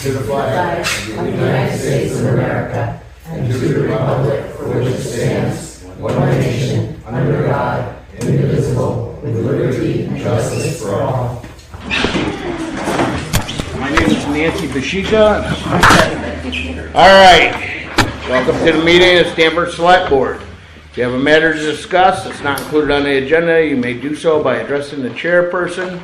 to the flag of the United States of America, and to the republic for which it stands, one nation, under God, indivisible, with liberty and justice for all. My name is Nancy Bashika. All right, welcome to the meeting of Stamford Selectboard. If you have a matter to discuss that's not included on the agenda, you may do so by addressing the chairperson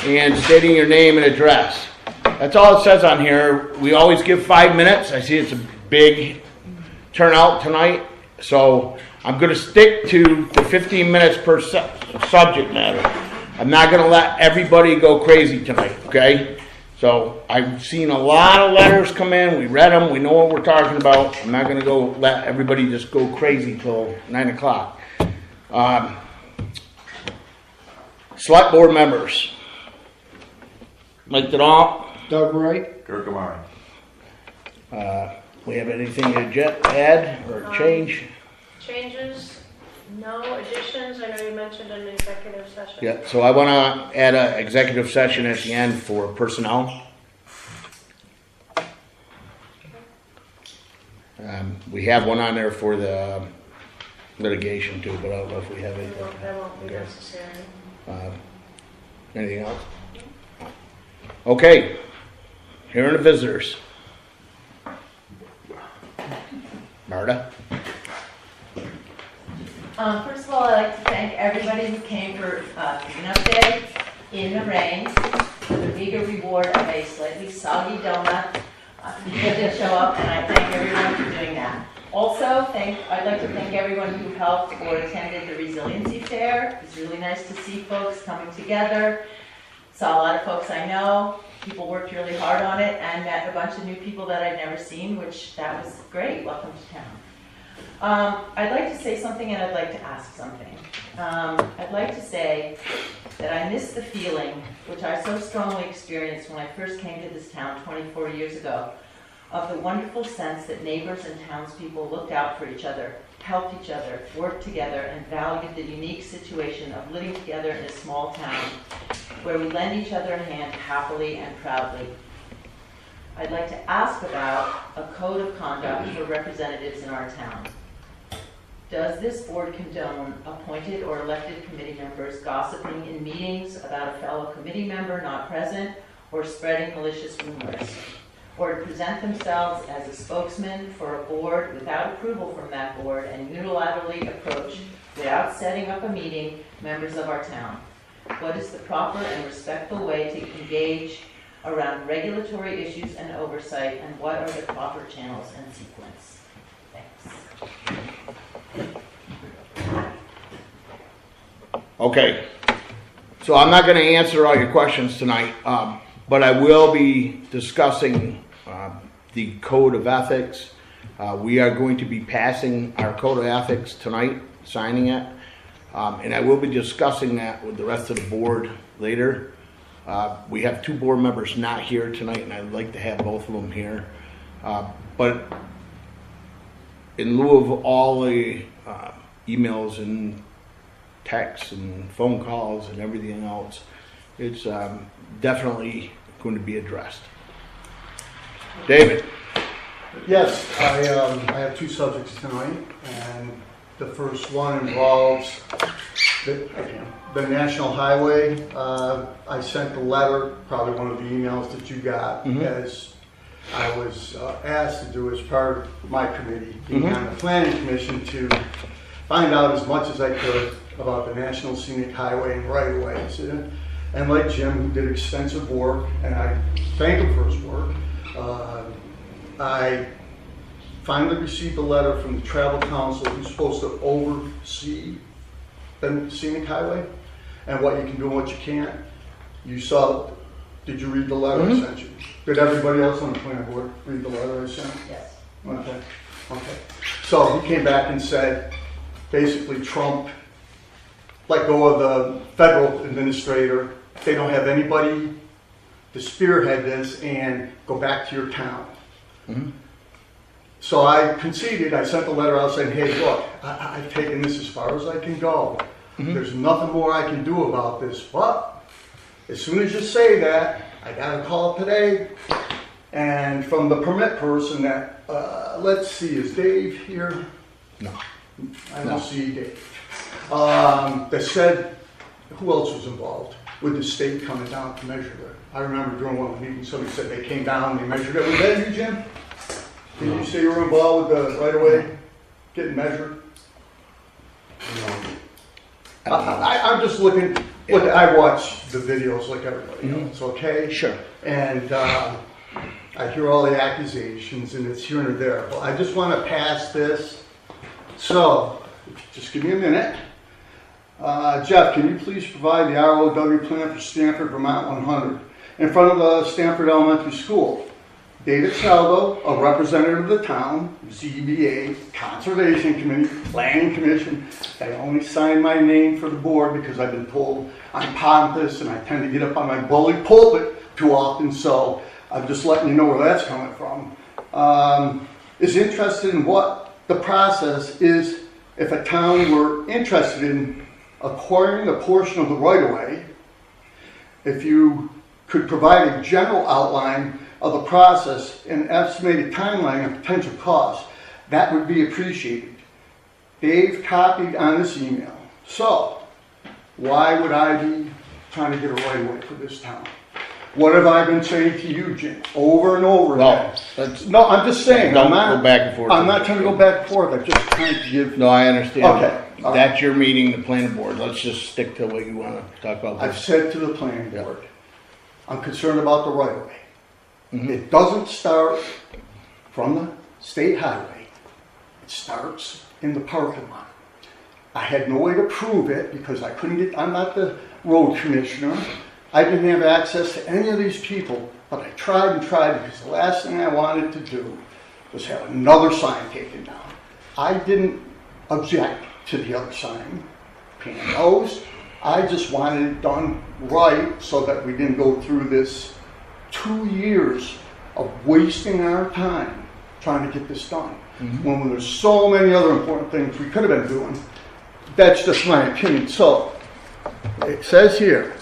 and stating your name and address. That's all it says on here. We always give 5 minutes. I see it's a big turnout tonight, so I'm going to stick to the 15 minutes per subject matter. I'm not going to let everybody go crazy tonight, okay? So I've seen a lot of letters come in. We read them. We know what we're talking about. I'm not going to go let everybody just go crazy till 9 o'clock. Select board members. Mike Denal. Doug Wright. Kirk Amari. We have anything to add or change? Changes? No additions? I know you mentioned an executive session. Yeah, so I want to add an executive session at the end for personnel. We have one on there for the litigation too, but I don't know if we have anything. That won't be necessary. Anything else? Okay, here are the visitors. Marta? First of all, I'd like to thank everybody who came for cleanup day in the rain for the meager reward of a slightly soggy donut. You did show up, and I thank everyone for doing that. Also, I'd like to thank everyone who helped or attended the Resiliency Fair. It was really nice to see folks coming together. Saw a lot of folks I know. People worked really hard on it and met a bunch of new people that I'd never seen, which that was great. Welcome to town. I'd like to say something and I'd like to ask something. I'd like to say that I miss the feeling, which I so strongly experienced when I first came to this town 24 years ago, of the wonderful sense that neighbors and townspeople looked out for each other, helped each other, worked together, and valued the unique situation of living together in a small town where we lend each other a hand happily and proudly. I'd like to ask about a code of conduct for representatives in our town. Does this board condone appointed or elected committee members gossiping in meetings about a fellow committee member not present or spreading malicious rumors? Or to present themselves as a spokesman for a board without approval from that board and unilaterally approach, without setting up a meeting, members of our town? What is the proper and respectful way to engage around regulatory issues and oversight, and what are the proper channels and sequence? Thanks. Okay, so I'm not going to answer all your questions tonight, but I will be discussing the code of ethics. We are going to be passing our code of ethics tonight, signing it, and I will be discussing that with the rest of the board later. We have 2 board members not here tonight, and I'd like to have both of them here. But in lieu of all the emails and texts and phone calls and everything else, it's definitely going to be addressed. David. Yes, I have 2 subjects tonight, and the first one involves the National Highway. I sent a letter, probably one of the emails that you got, as I was asked to do as part of my committee, being on the Planning Commission, to find out as much as I could about the National Scenic Highway and right-of-ways. And like Jim, who did extensive work, and I thank him for his work, I finally received a letter from the Travel Council, who's supposed to oversee the Scenic Highway and what you can do and what you can't. You saw, did you read the letter I sent you? Did everybody else on the planning board read the letter I sent? Yes. Okay. So he came back and said, basically Trump let go of the federal administrator. They don't have anybody to spearhead this and go back to your town. So I conceded. I sent the letter out saying, hey, look, I've taken this as far as I can go. There's nothing more I can do about this. But as soon as you say that, I got a call today And from the permit person that, let's see, is Dave here? No. I don't see Dave. That said, who else was involved with the state coming down to measure it? I remember during one of the meetings, somebody said they came down and they measured it. Was that you, Jim? Did you say you were involved with the right of way getting measured? I'm just looking, look, I watch the videos like everybody else, okay? Sure. And I hear all the accusations and it's here and there. But I just want to pass this. So, just give me a minute. Jeff, can you please provide the ROW plan for Stamford, Vermont 100 in front of the Stamford Elementary School? David Saldo, a representative of the town, ZBA, Conservation Committee, Planning Commission. I only sign my name for the board because I've been told I'm pompous and I tend to get up on my bully pulpit too often, so I'm just letting you know where that's coming from. Is interested in what the process is if a town were interested in acquiring a portion of the right-of-way. If you could provide a general outline of the process and estimated timeline of potential costs, that would be appreciated. Dave copied on this email. So, why would I be trying to get a right-of-way for this town? What have I been saying to you, Jim, over and over again? No, I'm just saying. Don't go back and forth. I'm not trying to go back and forth. I'm just trying to give. No, I understand. Okay. That's your meeting, the planning board. Let's just stick to what you want to talk about. I've said to the planning board, I'm concerned about the right-of-way. It doesn't start from the state highway. It starts in the parking lot. I had no way to prove it because I couldn't get, I'm not the road commissioner. I didn't have access to any of these people, but I tried and tried because the last thing I wanted to do was have another sign taken down. I didn't object to the other sign, Pam knows. I just wanted it done right so that we didn't go through this 2 years of wasting our time trying to get this done. When there's so many other important things we could have been doing. That's just my opinion. So, it says here,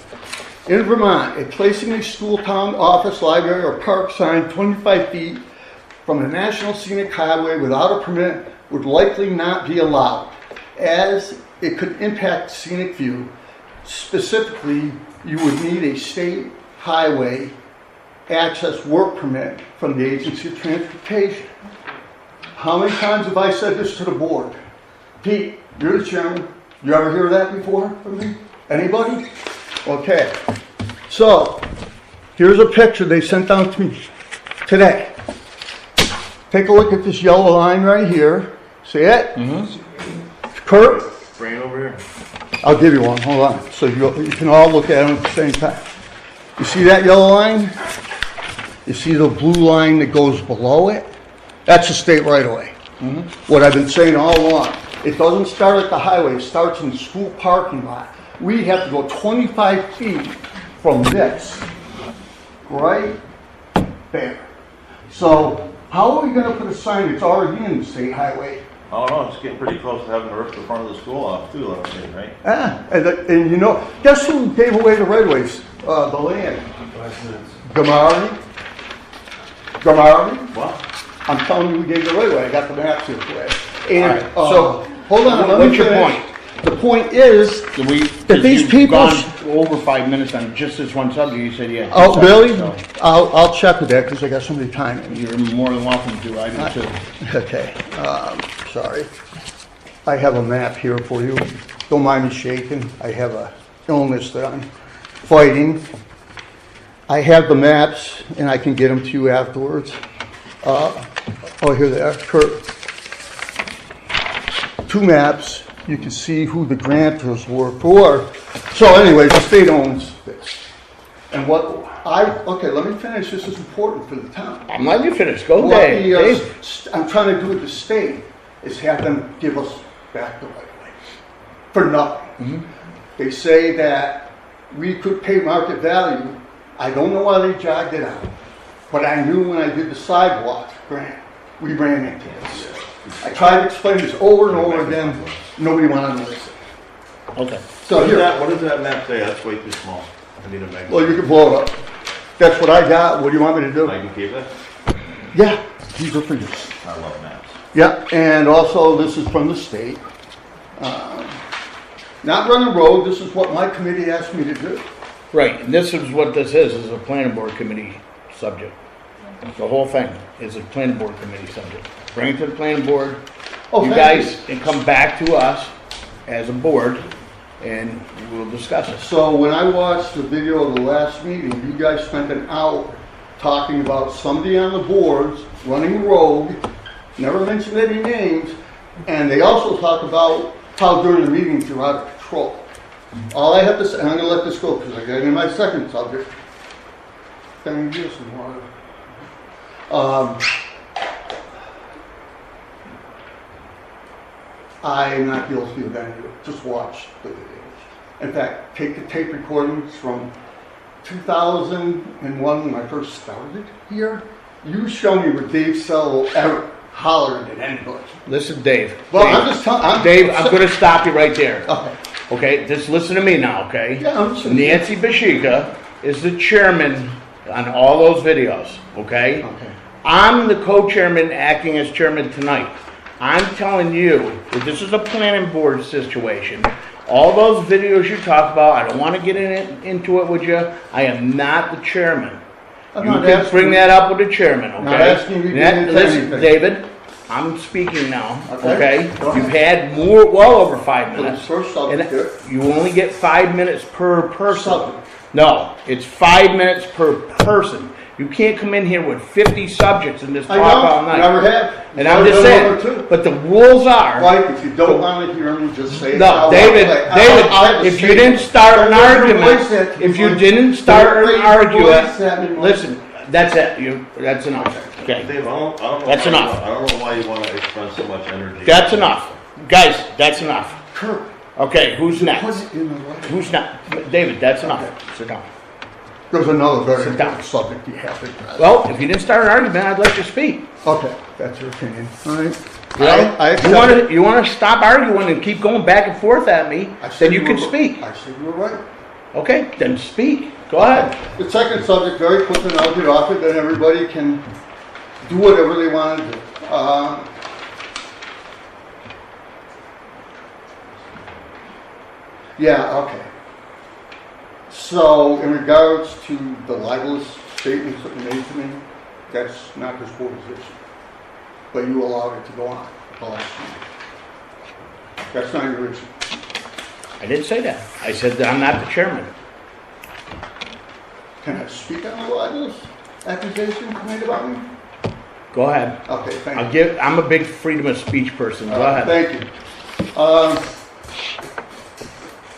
in Vermont, a placing a school, town, office, library, or park sign 25 feet from the National Scenic Highway without a permit would likely not be allowed, as it could impact scenic view. Specifically, you would need a state highway access work permit from the Agency of Transportation. How many times have I said this to the board? Pete, you're the chairman. You ever hear that before from me? Anybody? Okay. So, here's a picture they sent down to me today. Take a look at this yellow line right here. See it? Kurt? Bring it over here. I'll give you one. Hold on. So you can all look at them at the same time. You see that yellow line? You see the blue line that goes below it? That's a state right-of-way. What I've been saying all along. It doesn't start at the highway. It starts in the school parking lot. We have to go 25 feet from this, right there. So how are we going to put a sign that's already in the state highway? I don't know, it's getting pretty close to having to rip the front of the school off too, I'm saying, right? And you know, guess who gave away the right-of-ways, the land? Gamardi? What? I'm telling you, we gave the right-of-way. I got the maps here today. And All right, so hold on, let what's me your finish. point? The point is that these you've people. gone over 5 minutes on just this one subject. You said yeah. Oh, really? So I'll check with that because I got somebody timing me. you're more than welcome to. I do too. Okay, sorry. I have a map here for you. Don't mind me shaking. I have a illness that I'm fighting. I have the maps and I can get them to you afterwards. Oh, here they are. Kurt. 2 maps. You can see who the grantors were for. So anyways, the state owns this. And okay, let me finish. This is important for the town. I'm letting you finish. Go, What Dave. I'm trying to do with the state is have them give us back the right of way for nothing. They say that we could pay market value. I don't know why they jogged it out, but I knew when I did the sidewalk grant, we ran into this. I tried to explain this over and over again. Nobody wanted to listen. Okay. So here, What does that map say? That's way too small. I need a magnet. well, you can blow it up. That's what I got. What do you want me to do? I can keep it? Yeah, these are for you. I love maps. Yeah, and also this is from the state. Not run a road, this is what my committee asked me to do. Right, and this is what this is a planning board committee subject. The whole thing is a planning board committee subject. Bring it to the planning board, Oh, you thank guys can come back to us as a board and we'll discuss it. So when I watched the video of the last meeting, you guys spent an hour talking about somebody on the boards running rogue, never mentioned any names, and they also talked about how during the meetings you're out of control. All I have to say, and I'm going to let this go because I got into my second subject. Can I give some water? I'm not guilty of any of it. Just watch the videos. In fact, take the tape recordings from 2001 when I first started here. You show me where Dave Sell ever hollered at anybody. Listen, Dave. Well, Dave, I'm just telling. Dave, I'm going to stop you right there. Okay. Okay, just listen to me now, okay? Yeah, I'm listening. Nancy V.S.A is the chairman on all those videos, okay? Okay. I'm the co-chairman acting as chairman tonight. I'm telling you that this is a planning board situation. All those videos you talk about, I don't want to get into it with you. I am not the chairman. I'm You not can asking- bring that up with the chairman, okay? Not asking you to get into Listen, anything. David, I'm speaking now, Okay, okay? go ahead. You've had well over 5 For minutes. this first And subject, you only get 5 minutes per person. Subject. No, it's 5 minutes per person. You can't come in here with 50 subjects and just I talk all know, night. never have. And I'm just saying, but the rules are, Mike, if you don't want to hear me, just say it. no, I'll David, walk away. I'll have a if you statement. didn't start an Don't raise your argument, voice at me, if you Mike. didn't start Don't an raise your voice at me, argument, Mike. listen, that's it, that's enough, okay? Dave, I don't know. That's why enough. I don't know why you want to expend so much energy. That's enough. Guys, that's enough. Kirk, Okay, who's put next? it in the right. Who's not? David, that's enough. Sit down. There's another very Sit down. important subject you have to address. Well, if you didn't start an argument, I'd let you speak. Okay, that's your opinion. All right. You know, I you want to stop arguing and keep going back and forth at me, then you can speak. I said you were right. Okay, then speak. Go ahead. The second subject, very quickly, and I'll get off it, then everybody can do whatever they want to do. Yeah, okay. So, in regards to the libelous statements that were made to me, that's not this board's issue. But you allowed it to go on the last meeting. That's not your issue. I didn't say that. I said that I'm not the chairman. Can I speak on the libelous accusation made about me? Go ahead. Okay, thank you. I'm a big freedom of speech person. Go ahead. Thank you.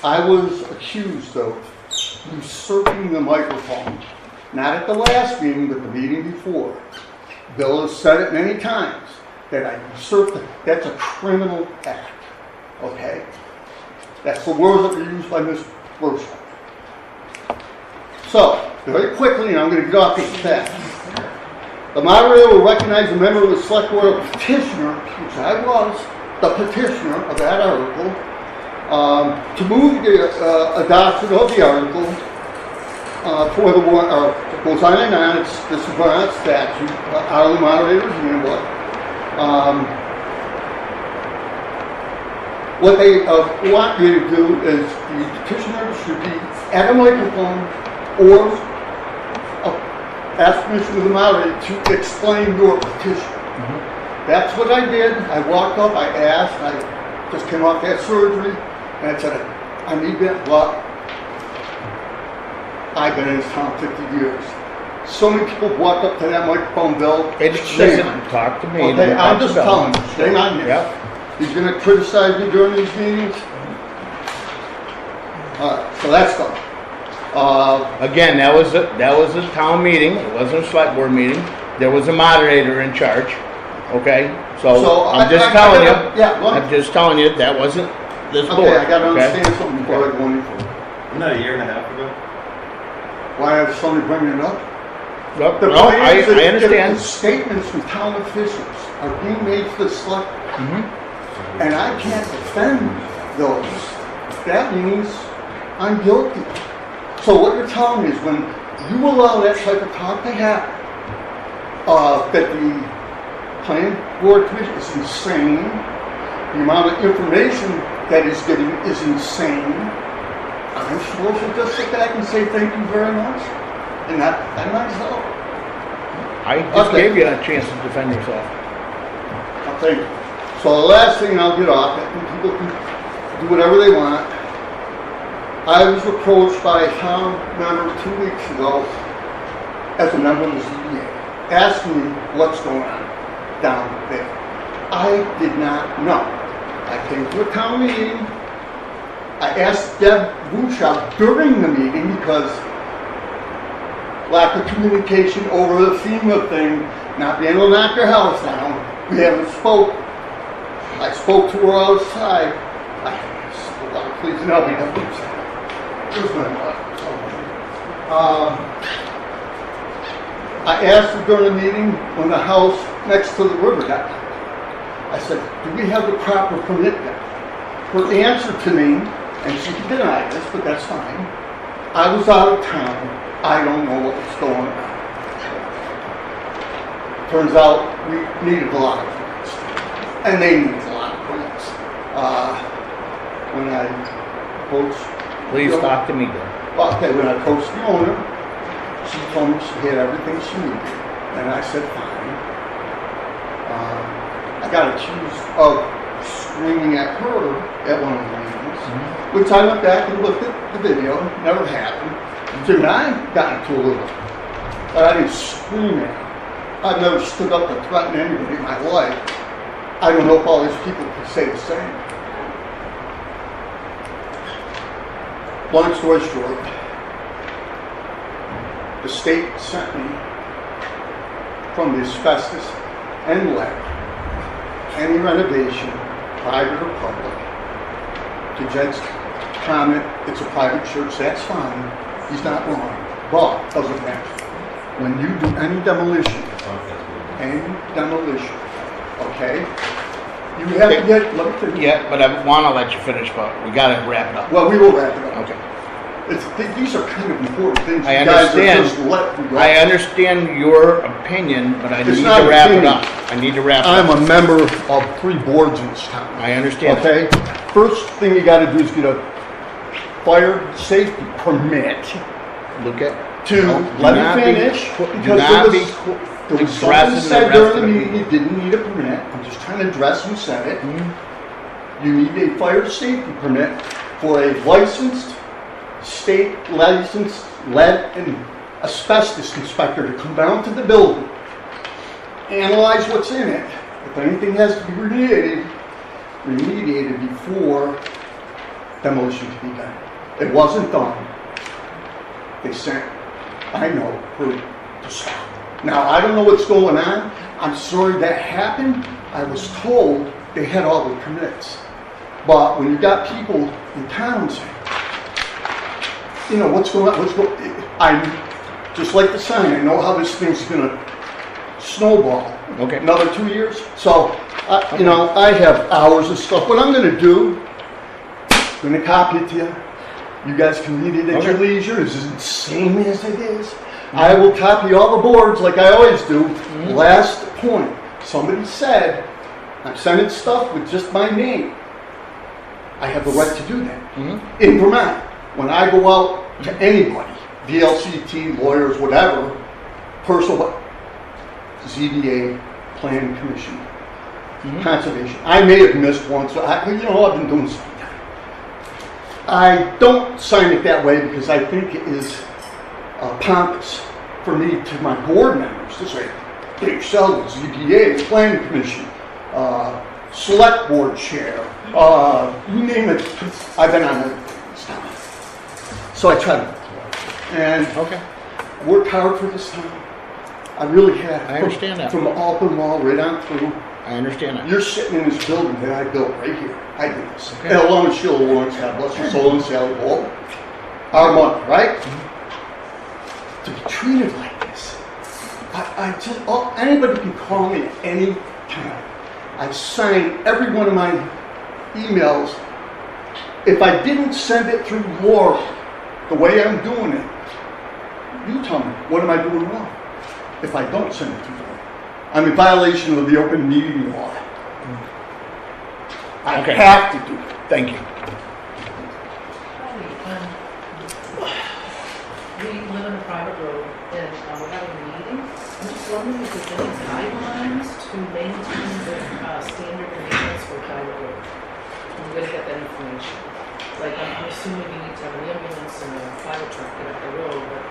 I was accused of usurping the microphone, not at the last meeting, but the meeting before. Bill has said it many times that I usurped it. That's a criminal act, okay? That's the words that were used by Ms. Pursuant. So, very quickly, and I'm going to get off this fast. The moderator will recognize a member of the select board, a petitioner, which I was, the petitioner of that article, to move the adoption of the article for the one, it goes on and on, this is Vermont statute, out of the moderator's handbook. What they want me to do is the petitioner should be at a microphone or ask permission of the moderator to explain your petition. That's what I did. I walked up, I asked, I just came off that surgery, and I said, I need that block. I've been in this town 50 years. So many people walked up to that microphone, Bill. Hey, Shame on listen, you. talk to me. Okay, Don't I'm talk to just Bill. telling you, shame on you. Yep. He's going to criticize me during these meetings. All right, so that's done. Again, that was a town meeting. It wasn't a select board meeting. There was a moderator in charge. Okay, so I'm just telling you. Yeah, go ahead. I'm just telling you that wasn't this board. Okay, I got to okay? understand something before I go any further. Isn't that a year and a half ago? Why have somebody bringing it up? Yep, The no, point I is that if understand. the statements from town officials are being made to the select, and I can't defend those, that means I'm guilty. So what you're telling me is when you allow that type of talk to happen, that the planning board commission is insane, the amount of information that he's getting is insane, I'm supposed to just sit back and say thank you very much? And that myself. I just gave you a chance to defend yourself. Thank you. So the last thing I'll get off, I think people can do whatever they want. I was approached by a town member 2 weeks ago as a member of the ZBA, asking me what's going on down there. I did not know. I came to a town meeting. I asked Deb Bouchard during the meeting because lack of communication over the FEMA thing, not being able to knock your house down. We haven't spoke. I spoke to her outside. Please no, we have I asked her during the meeting when the house next to the river got knocked. I said, do we have the proper permit now? Her answer to me, and she can deny this, but that's fine. I was out of town. I don't know what was going on. Turns out we needed a lot of permits. And they needed a lot of permits. When I approached... Please talk to me, girl. Okay, when I approached the owner, she told me she had everything she needed. And I said, fine. I got accused of screaming at her at one of the meetings, which I went back and looked at the video. Never happened. Jim and I got into a little, but I didn't scream at her. I've never stood up to threaten anybody in my life. I don't know if all these people could say the same. Long story short, the state sent me from the asbestos and lead, any renovation, private or public, to Jed's comment, it's a private church, that's fine. He's not wrong, but doesn't matter. When you do any demolition, okay, you have to get, let me finish. Yeah, but I want to let you finish, but we got to wrap it up. Well, we will wrap it up. Okay. These are kind of important things. I You guys are understand. just let me go. I understand your opinion, but I It's need not to wrap it opinion. up. I need to wrap it I'm up. a member of 3 boards in this town. I understand. Okay? First thing you gotta do is get a fire safety permit Look at. to, No, let do not me be- finish, do because not there be was something addressing the said rest during of the the meeting, you didn't need a permit. I'm just trying to address who said it. You need a fire safety permit for a licensed, state licensed lead and asbestos inspector to come down to the building, analyze what's in it. If anything has to be remediated before demolition can be done. It wasn't done. They sent, I know, her to stop. Now, I don't know what's going on. I'm sorry that happened. I was told they had all the permits. But when you got people in town saying, you know, what's going on, I'm just like the sign, I know how this thing's gonna snowball. Okay. Another 2 years. So, you know, I have hours of stuff. What I'm gonna do, I'm gonna copy it to you. You guys can read it at your leisure, as insane as it is. I will copy all the boards like I always do. Last point, somebody said, I'm sending stuff with just my name. I have the right to do that. In Vermont, when I go out to anybody, VLCT, lawyers, whatever, personal, ZBA, Planning Commission, Conservation. I may have missed one, so I've been doing something. I don't sign it that way because I think it is pompous for me to my board members to say, Dave Sheldon, ZBA, Planning Commission, Select Board Chair, you name it. I've been on it. So I try to worked hard for this town. I really have. I understand that. From Alpen Mall right on through. I understand that. You're sitting in this building that I built right here. I did this. And along with Sheila Lawrence, God bless her soul, and Sally Ball. Our money, right? To be treated like this. I just, anybody can call me at any time. I sign every one of my emails. If I didn't send it through Laura, the way I'm doing it, you tell me, what am I doing wrong if I don't send it to them? I'm in violation of the open meeting law. I Okay. have to do it. Thank you. We live on a private road and we're having a meeting. I'm just wondering if there's any guidelines to maintain the standard of maintenance for a private road. I'm gonna get that information. Like, I'm assuming you need to have an ambulance and a fire truck get up the road, but,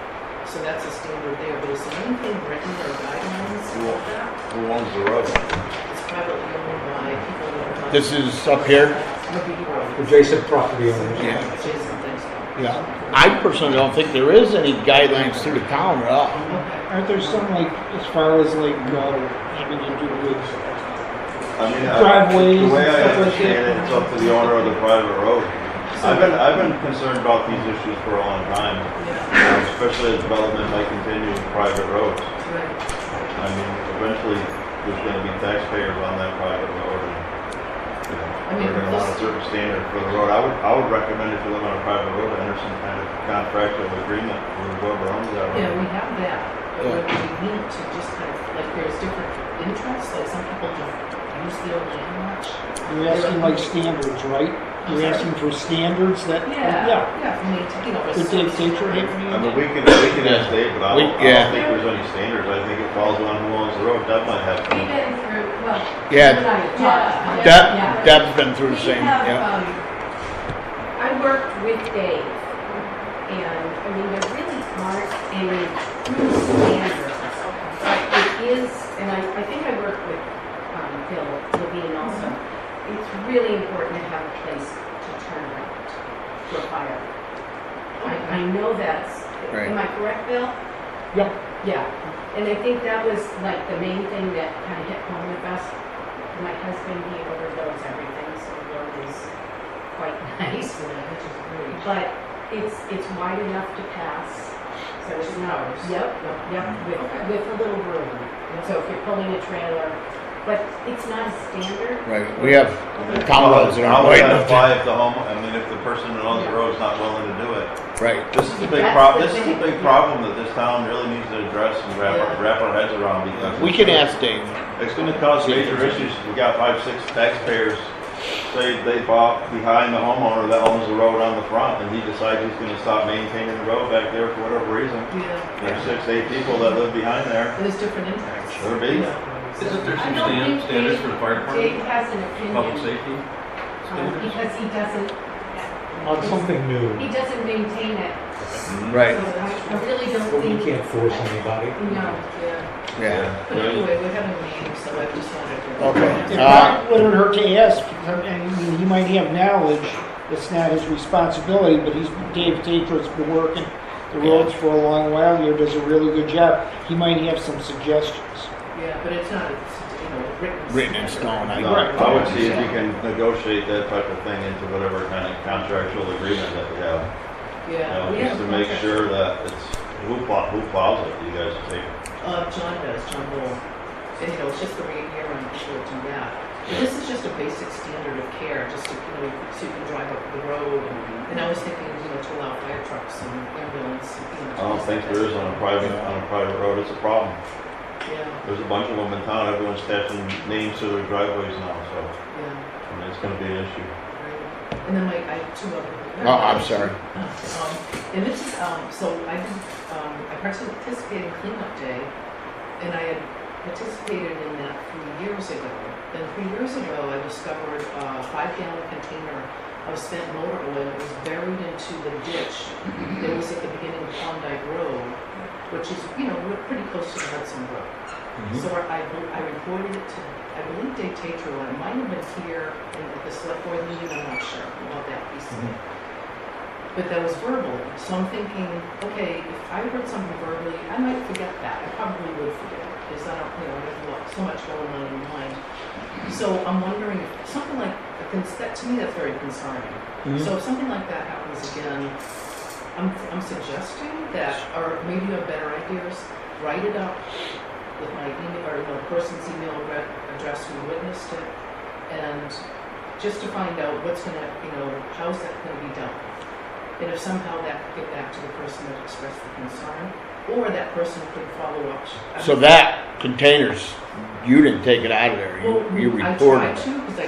so that's a standard there. But is there anything written or guidelines about that? Who owns the road? It's privately owned by people that are. This is up here? Rookie Road. Adjacent property owners. Yeah. Jason thinks so. Yeah. I personally don't think there is any guidelines through the town at all. Okay. Aren't there some, like, as far as like, having to do with I mean, driveways the way and I stuff like understand that? it, it's up to the owner of the private road. I've been concerned about these issues for a long time, Yeah, especially as development might continue with private roads. right. I mean, eventually, there's gonna be taxpayers on that private road, and, you know, I mean, they're gonna want a certain standard for the road. I would recommend if you live on a private road, to enter some kind of contractual agreement with whoever owns that Yeah, road. we have that, but what we need to just kind of, like, there's different interests, like some people don't use the old land much. You're asking like standards, right? You're asking for standards that, Yeah, I mean, you know, Did Dave Tatro have I any? mean, we can ask Dave, but I don't Yeah. think there's any standards. I think it falls on who owns the road. That might have to. We've been through, well, Yeah. you and I have talked. Deb, Deb's been through the We same, have, yeah. I worked with Dave, and, I mean, there really aren't any true standards. But it is, and I think I worked with Bill Levine also, it's really important to have a place to turn around for fire. I know that's, Right. am I correct, Bill? Yeah. Yeah, and I think that was like the main thing that kind of hit home with us. My husband, he overloads everything, so the road is quite nice. Which is great. But it's wide enough to pass. So it's not, yep, with a little room. So if you're pulling a trailer, but it's not a standard. Right, we have town roads that How aren't would wide that enough apply to. if the if the person that owns the road is not willing to do it? Right. This is a big That's problem. the This is a thing. big problem that this town really needs to address and wrap our heads around, because We can ask Dave. it's going to cause major issues. We got 5, 6 taxpayers say they bought behind the homeowner that owns the road on the front, and he decides he's going to stop maintaining the road back there for whatever reason. Yeah, There's 6, 8 people that live behind there. there's different interests. There be. Isn't there I some don't think standards Dave- for the fire department, Dave has an public opinion, safety? standards? because On something new, he doesn't maintain it. Right, So I really don't but we think, can't force anybody. no. Yeah, yeah. but anyway, we're having a meeting, so I just wanted to. Okay. It probably wouldn't hurt to ask, I mean, he might have knowledge, it's not his responsibility, but Dave Tatro's been working the roads for a long while here, does a really good job. He might have some suggestions. Yeah, but it's not, written. Written in stone, I No, agree. I would see if you can negotiate that type of thing into whatever kind of contractual agreement that we have. Yeah. we Just have to make contracts. sure that it's, who plows it, you guys take. John does, John Bull. And, you know, it's just the way here on sure to do that. But this is just a basic standard of care, just to, so you can drive up the road. And I was thinking, to allow fire trucks and ambulance. I don't think there is on a private road. It's a problem. Yeah, There's a bunch of them in town. Everyone's attaching names to their driveways now, so yeah, I mean, it's gonna be an issue. right. And then I have 2 other. Oh, I'm sorry. And this is, so I participated in cleanup day, and I had participated in that 3 years ago. Then 3 years ago, I discovered a 5-gallon container of spent motor oil that was buried into the ditch that was at the beginning of Klondike Road, which is, we're pretty close to the Hudson Brook. So I reported it to, I believe, Dave Tatro, and it might have been here at the select board meeting, I'm not sure about that piece of it. But that was verbal, so I'm thinking, okay, if I heard something verbally, I might forget that. I probably would forget it, because I don't, there's so much going on in my mind. So I'm wondering, if something like, that to me, that's very concerning. So if something like that happens again, I'm suggesting that, or maybe you have better ideas, write it up with my email, or the person's email address who witnessed it, and just to find out what's gonna, how's that gonna be done. And if somehow that could get back to the person that expressed the concern, or that person could follow up. So that containers, you didn't take it out of there, you I reported tried it. to, because I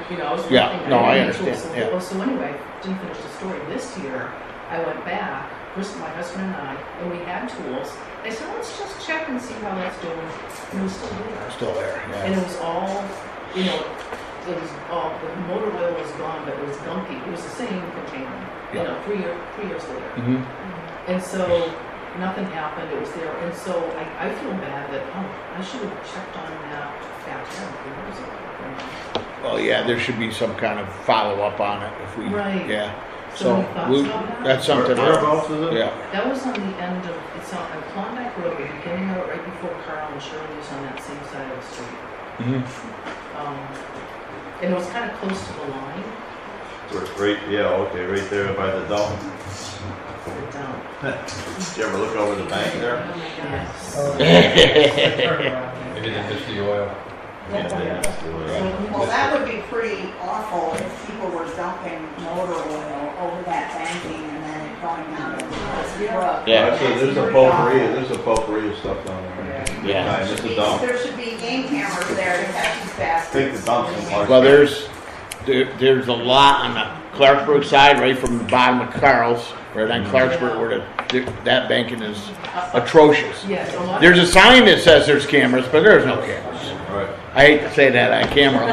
couldn't, I was Yeah, working. no, I didn't get to it, understand, so- yeah. Oh, so anyway, I didn't finish the story. This year, I went back, first my husband and I, and we had tools. I said, let's just check and see how that's doing. And it was still there. Still there, And yeah. it was all, you know, it was all, the motor oil was gone, but it was gunky. It was the same container, you know, 3 years later. Mhm. And so nothing happened, it was there. And so I feel bad that, I should have checked on that back then, 3 years ago. Well, yeah, there should be some kind of follow-up on it if we, Right. yeah. So any thoughts about that? That's something. Whereabouts is it? Yeah, That was on the end of, it's on Klondike Road, the beginning of it, right before Carl and Shirley's on that same side of the street. mhm. And it was kind of close to the line, Right, yeah, okay, right there by the dump. but down. Did you ever look over the bank there? Yes. Maybe they missed the oil. Well, that would be pretty awful if people were dumping motor oil over that banking and then it going down to the brook. Yeah. There's a potpourri of stuff down there. Yeah. It's a dump. There should be game cameras there to catch these I think bastards. the dump's in Clarksburg. Well, there's a lot on the Clarksburg side, right from the bottom of Carl's, right on Clarksburg, where that banking is atrocious. Yes, a lot. There's a sign that says there's cameras, but there's no cameras. Right. I hate to say that on camera,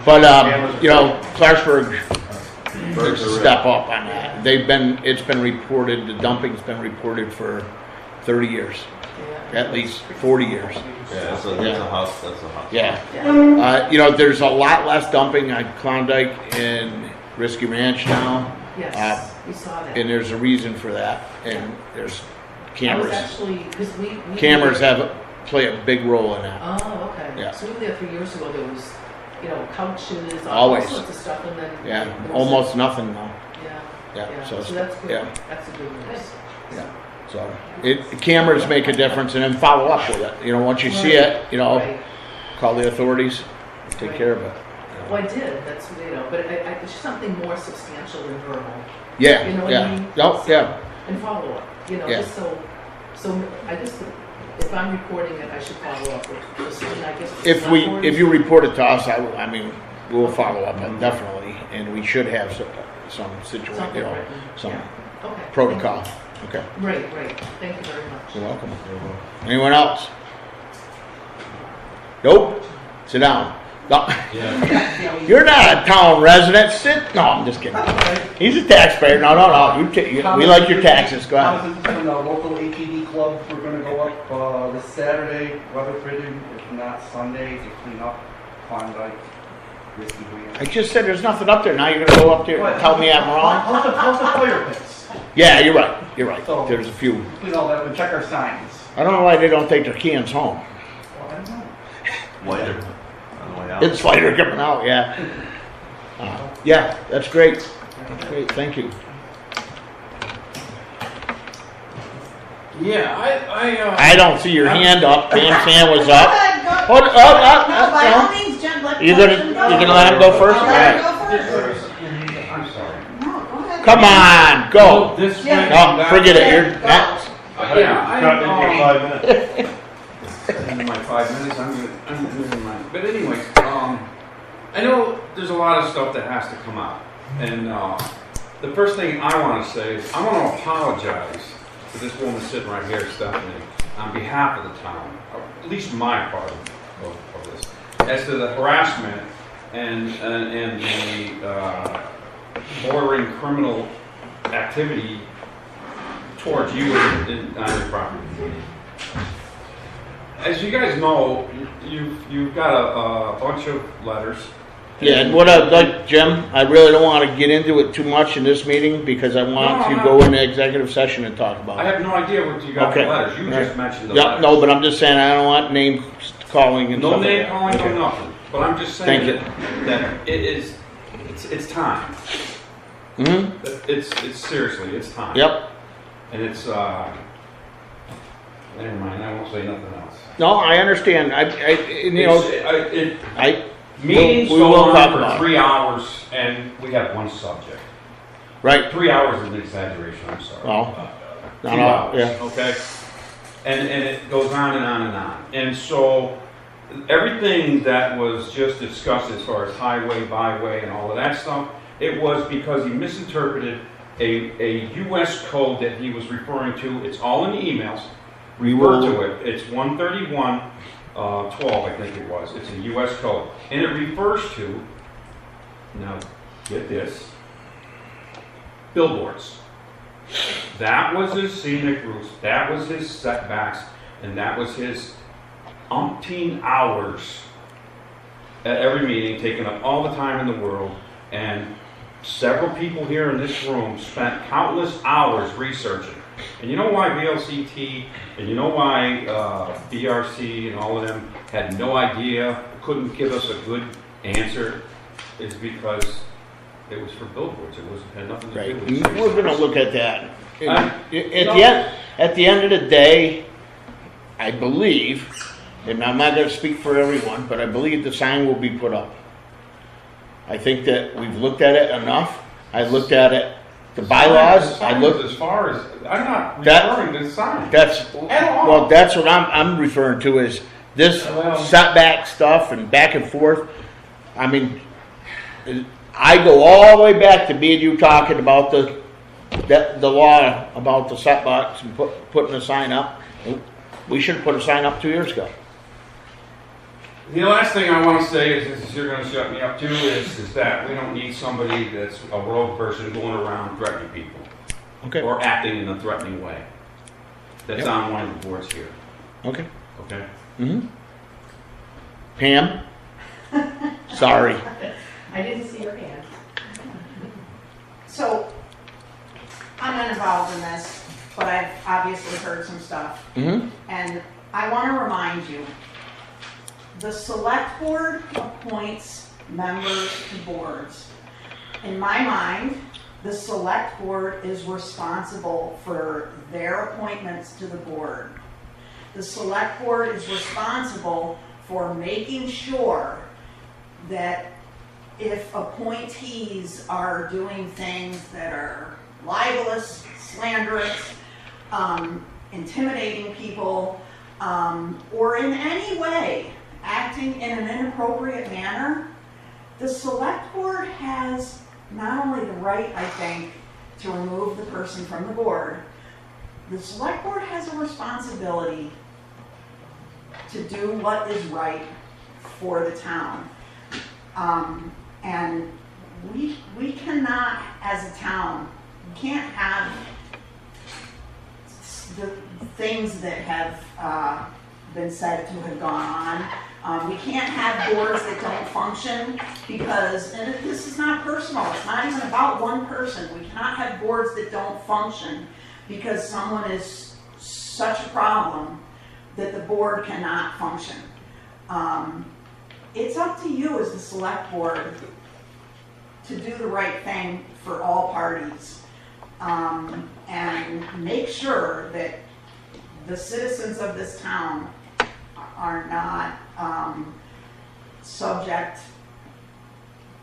but you know, Clarksburg needs to step up on that. It's been reported, the dumping's been reported for 30 years, at least 40 years. Yeah, that's a house, that's a house. Yeah. You know, there's a lot less dumping on Klondike and Risky Ranch now, Yes, we saw that. and there's a reason for that, and there's I was cameras. actually, because we. Cameras play a big role in that. Oh, okay. Yeah. So we were there 3 years ago, there was, you know, couches, all Always. sorts of stuff, and then. Yeah, there was almost nothing now. Yeah, Yeah, yeah, so so that's good, yeah. that's a good news. Yeah. So cameras make a difference, and then follow up with it. You know, once you see it, you know, Right. call the authorities, take care of it. Well, I did, that's, you know, but it's something more substantial than verbal, Yeah, You know what I yeah. mean? Oh, yeah. and follow up, you know, Yeah. just so I guess if I'm reporting it, I should follow up with, just, and I guess. If you report it to us, I mean, we'll follow up on definitely, and we should have some situation, Something you know, written. some Yeah. Okay. protocol. Okay, Right, thank you very much. you're welcome. Anyone else? Nope. Sit down. No. You're not a town resident. Sit. No, I'm just kidding. He's a taxpayer. No. We like your taxes. Go ahead. Thomas, this is from the local ATV club. We're gonna go up this Saturday, weather permitting, if not Sunday, to clean up Klondike, Risky I Ranch. just said there's nothing up there. Now you're gonna go up there and tell me I'm wrong? How's the fire pits? Yeah, you're right. You're right. There's a few. Clean all that, and check our signs. I don't know why they don't take their cans home. Well, I don't know. Lighter on the way out. It's later coming out. Yeah. Yeah, that's great. That's great. Thank you. Yeah, I don't see your hand up. Pam's hand was Go up. ahead, go. Hold up, up, No, by up. all means, Jen, let You Justin gonna go. let him go first? All Let right. him go first. I'm sorry. No, go ahead. Come on, go. This Yeah. No, forget it. You're next. Cut into 5 minutes. in my 5 minutes, I'm doing mine. But anyways, I know there's a lot of stuff that has to come out. And the first thing I want to say is I want to apologize to this woman sitting right here, Stephanie, on behalf of the town, or at least my part of this, as to the harassment and the bordering criminal activity towards you on your property. As you guys know, you've got a bunch of letters. Yeah, and what I'd like, Jim, I really don't want to get into it too much in this meeting because I want to go into executive session and talk about I it. have no idea what you got Okay. the letters. You Right. just mentioned the Yeah, letters. no, but I'm just saying I don't want name calling and No stuff like name that. calling, Okay. no nothing. But I'm just Thank saying you. that it's time. Mm-hmm. It's seriously, it's time. Yep. And it's never mind. I won't say nothing else. No, I understand. You know, Meetings we go will talk on about for it. 3 hours, and we have one subject. Right. 3 hours is an exaggeration, I'm sorry. Well, 2 not all, hours, yeah. okay? And it goes on and on and on. And so everything that was just discussed as far as highway, byway, and all of that stuff, it was because he misinterpreted a U.S. code that he was referring to. It's all in the emails. Refer to it. It's 131. 12, I think it was. It's a U.S. code. And it refers to, now get this, billboards. That was his scenic routes, that was his setbacks, and that was his umpteen hours at every meeting, taking up all the time in the world. And several people here in this room spent countless hours researching. And you know why VLCT and you know why BRC and all of them had no idea, couldn't give us a good answer, is because it was for billboards. It had nothing to do with it. We're going to look at that. At the end of the day, I believe, and I'm not going to speak for everyone, but I believe the sign will be put up. I think that we've looked at it enough. I looked at it. The bylaws, I looked as far as I'm not referring to the sign. That's well, that's what I'm referring to is this setback stuff and back and forth. I mean, I go all the way back to me and you talking about the law about the setbacks and putting a sign up. We should have put a sign up 2 years ago. The last thing I want to say is you're going to shut me up too, is that we don't need somebody that's a rogue person going around threatening people. Okay. Or acting in a threatening way. That's on one of the boards here. Okay. Okay? Mm-hmm. Pam? Sorry. I didn't see your hand. So, I'm not involved in this, but I've obviously heard some stuff. Mm-hmm. And I want to remind you, the select board appoints members to boards. In my mind, the select board is responsible for their appointments to the board. The select board is responsible for making sure that if appointees are doing things that are libelous, slanderous, intimidating people, or in any way acting in an inappropriate manner, the select board has not only the right, I think, to remove the person from the board, the select board has a responsibility to do what is right for the town. And we cannot, as a town, we can't have the things that have been said to have gone on. We can't have boards that don't function because, and this is not personal, it's not even about one person. We cannot have boards that don't function because someone is such a problem that the board cannot function. It's up to you as the select board to do the right thing for all parties and make sure that the citizens of this town are not subject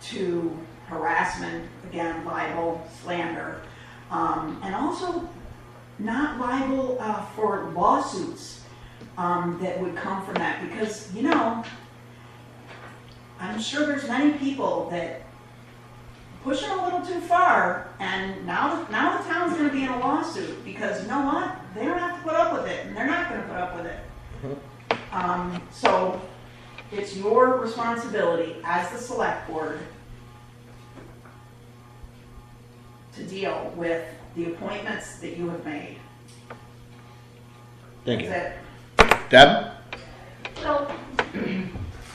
to harassment, again, libel, slander, and also not liable for lawsuits that would come from that. Because, you know, I'm sure there's many people that push it a little too far, and now the town's going to be in a lawsuit because, you know what? They don't have to put up with it, and they're not going to put up with it. So it's your responsibility as the select board to deal with the appointments that you have made. Thank you. That's it. Deb? Well,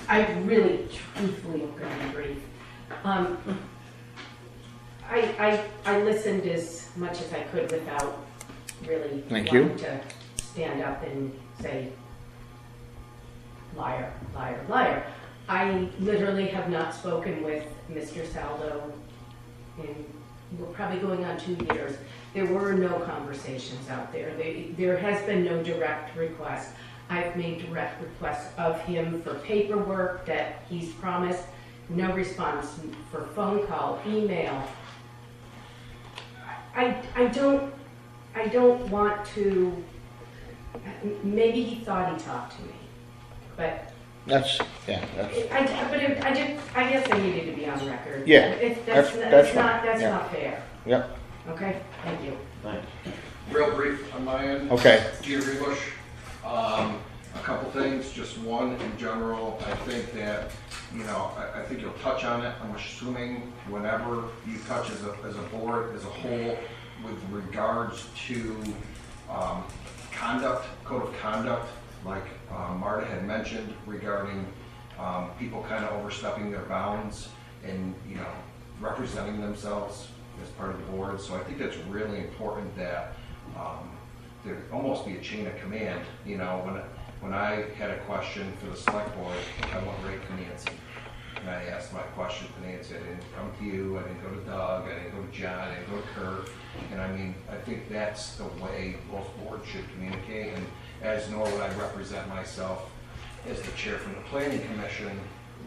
I really, truthfully am going to be brief. I listened as much as I could without really wanting to stand up and say, liar, liar, liar. I literally have not spoken with Mr. Saldo in, we're probably going on 2 years. There were no conversations out there. There has been no direct request. I've made direct requests of him for paperwork that he's promised. No response for phone call, email. I don't want to, maybe he thought he talked to me, but I guess I needed to be on record. Yeah, That's fine. Yeah. not fair. Yep. Okay, thank you. Real brief on my end. Okay. Gina Rebush. A couple things, just one in general. I think that, I think you'll touch on it. I'm assuming whenever you touch as a board, as a whole, with regards to conduct, code of conduct, like Marta had mentioned regarding people kind of overstepping their bounds and, representing themselves as part of the board. So I think that's really important that there almost be a chain of command. When I had a question for the select board, I went right to Nancy. And I asked my question to Nancy. I didn't come to you, I didn't go to Doug, I didn't go to John, I didn't go to Kurt. And I think that's the way both boards should communicate. And as nor would I represent myself as the chair from the planning commission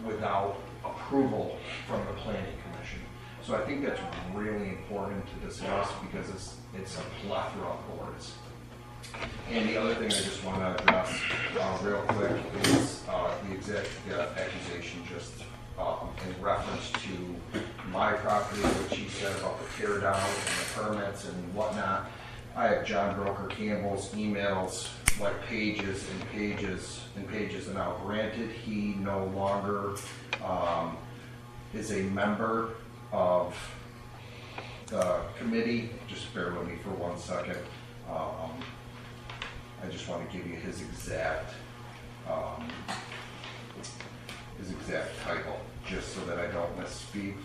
without approval from the planning commission. So I think that's really important to discuss because it's a plethora of boards. And the other thing I just want to address real quick is the exact accusation just in reference to my property, which he said about the tear down and the permits and whatnot. I have John Broker Campbell's emails, like pages and pages and pages. And now granted, he no longer is a member of the committee. Just bear with me for 1 second. I just want to give you his exact title, just so that I don't misspeak.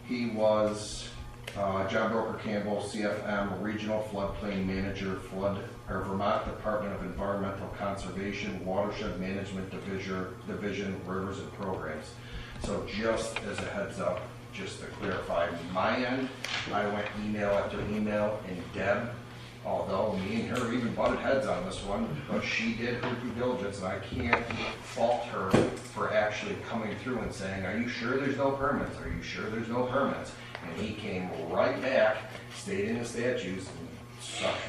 He was John Broker Campbell, CFM, Regional Floodplain Manager, Vermont Department of Environmental Conservation, Watershed Management Division, Rivers and Programs. So just as a heads up, just to clarify, my end, I went email after email, and Deb, although me and her even butted heads on this one, but she did her due diligence, and I can't fault her for actually coming through and saying, are you sure there's no permits? Are you sure there's no permits? And he came right back, stating the statutes,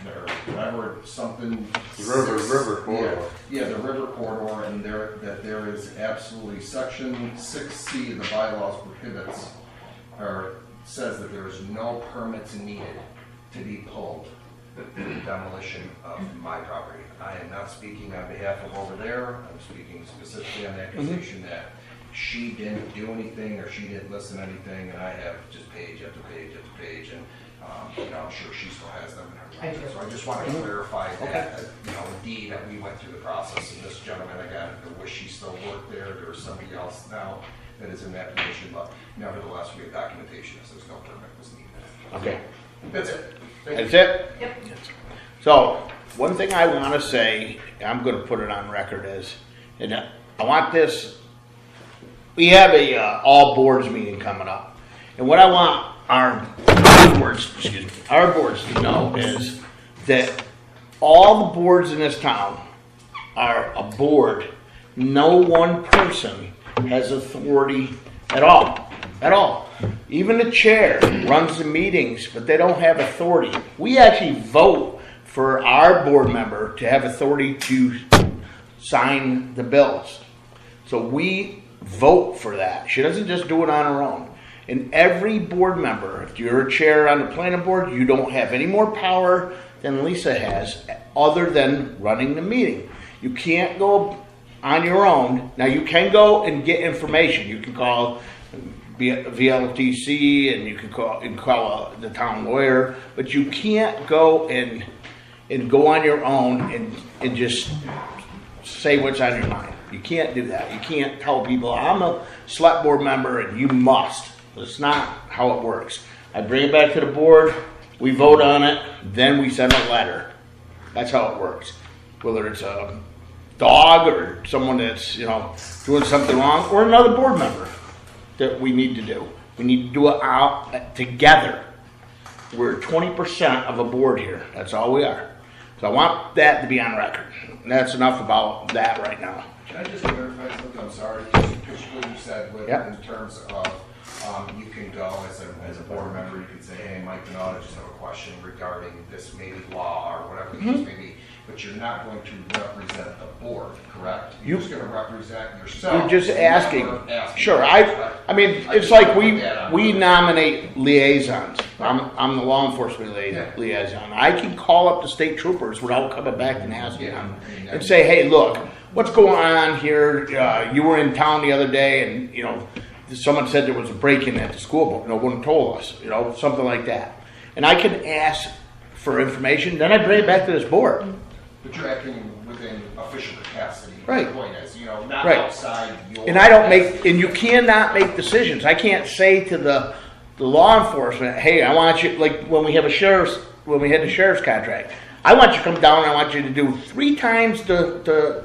or whatever, something. River corridor. Yeah, the river corridor, and there is absolutely section 6C of the bylaws prohibits, or says that there is no permits needed to be pulled for the demolition of my property. I am not speaking on behalf of over there. I'm speaking specifically on the accusation that she didn't do anything or she didn't listen to anything, and I have just page after page after page, and I'm sure she still has them in her records. So I just want to clarify that, indeed, that we went through the process, and this gentleman, again, I wish he still worked there. There's somebody else now that is in that position, but nevertheless, we have documentation that says no permit was needed. Okay. That's it. That's it? Yep. So, one thing I want to say, I'm going to put it on record is, and I want this, we have a all boards meeting coming up. And what I want our boards to know is that all the boards in this town are a board. No one person has authority at all. At all. Even the chair runs the meetings, but they don't have authority. We actually vote for our board member to have authority to sign the bills. So we vote for that. She doesn't just do it on her own. And every board member, if you're a chair on the planning board, you don't have any more power than Lisa has other than running the meeting. You can't go on your own. Now you can go and get information. You can call VLTC and you can call the town lawyer, but you can't go and go on your own and just say what's on your mind. You can't do that. You can't tell people, I'm a select board member and you must. That's not how it works. I bring it back to the board, we vote on it, then we send a letter. That's how it works. Whether it's a dog or someone that's doing something wrong, or another board member that we need to do. We need to do it out together. We're 20% of a board here. That's all we are. So I want that to be on record. And that's enough about that right now. Can I just clarify something? I'm sorry. Just what you said in terms of you can go as a board member, you can say, hey, Mike, I just have a question regarding this maybe law or whatever the case may be. But you're not going to represent the board, correct? You're just gonna represent yourself. You're just asking. Asking. Sure, I mean, it's like we nominate liaisons. I'm the law enforcement liaison. I can call up the state troopers without coming back and asking them and say, hey, look, what's going on here? You were in town the other day and, you know, someone said there was a break-in at the school, but no one told us, you know, something like that. And I can ask for information, then I bring it back to this board. But you're acting within official capacity. Right. The point is, you know, not Right. outside your. And I don't make, and you cannot make decisions. I can't say to the law enforcement, hey, I want you, like when we had the sheriff's contract, I want you to come down, I want you to do 3 times the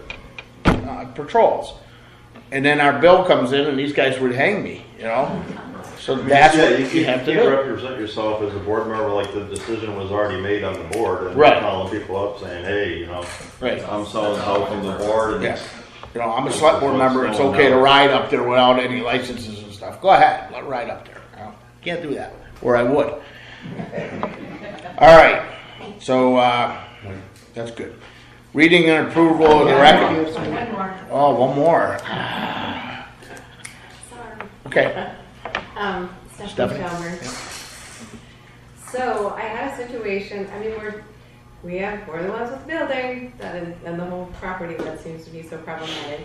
patrols. And then our bill comes in and these guys would hang me, you know? So that's what you have to can't do. represent yourself as a board member like the decision was already made on the board and Right. calling people up saying, hey, you know, Right. I'm so-and-so from the board. And Yeah. You know, I'm a select board member, it's okay to ride up there without any licenses and stuff. Go ahead, let ride up there. You know? Can't do that, or I would. All right, so that's good. Reading and approval of the record. One more. Oh, one more. Sorry. Okay. Stephanie Chalmers. So I had a situation, I mean, we're the ones with the building and the whole property that seems to be so problematic.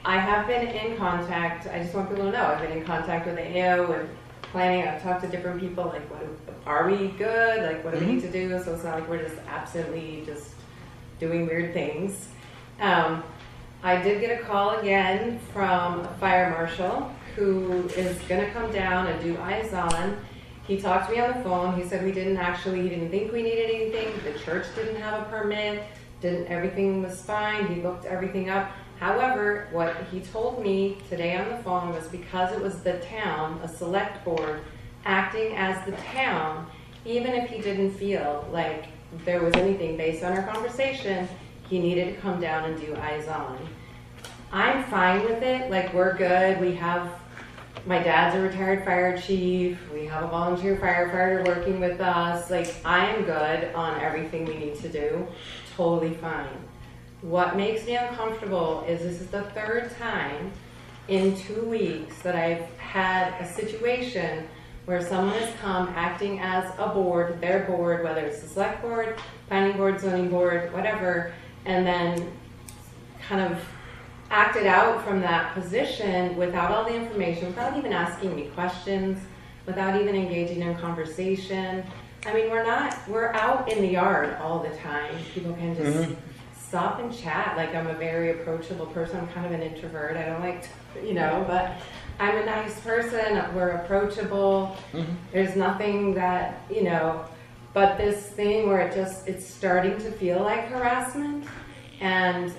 I have been in contact, I just want people to know, I've been in contact with the AO and planning, I've talked to different people, like, are we good? Like, what do we need to do? So it's not like we're just absently just doing weird things. I did get a call again from a fire marshal who is gonna come down and do eyes on. He talked to me on the phone. He said he didn't think we needed anything. The church didn't have a permit. Everything was fine. He looked everything up. However, what he told me today on the phone was because it was the town, a select board, acting as the town, even if he didn't feel like there was anything based on our conversation, he needed to come down and do eyes on. I'm fine with it. Like, we're good. My dad's a retired fire chief. We have a volunteer firefighter working with us. Like, I am good on everything we need to do. Totally fine. What makes me uncomfortable is this is the 3rd time in 2 weeks that I've had a situation where someone has come acting as a board, their board, whether it's the select board, planning board, zoning board, whatever, and then kind of acted out from that position without all the information, without even asking me questions, without even engaging in conversation. I mean, we're out in the yard all the time. People can just stop and chat. Like, I'm a very approachable person. I'm kind of an introvert. I don't like to, but I'm a nice person. We're approachable. There's nothing that, but this thing where it's starting to feel like harassment. And,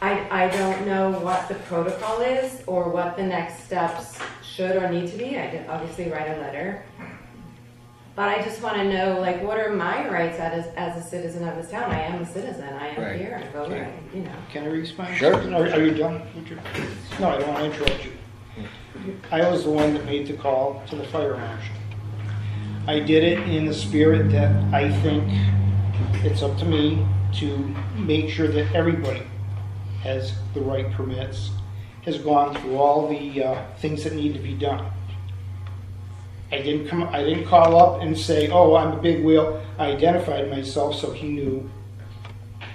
I don't know what the protocol is or what the next steps should or need to be. I did obviously write a letter. But I just want to know, like, what are my rights as a citizen of this town? I am a citizen. I am here. I vote. Can I respond? Sure. Are you done? No, I don't want to interrupt you. I was the one that made the call to the fire marshal. I did it in the spirit that I think it's up to me to make sure that everybody has the right permits, has gone through all the things that need to be done. I didn't call up and say, oh, I'm a big wheel. I identified myself so he knew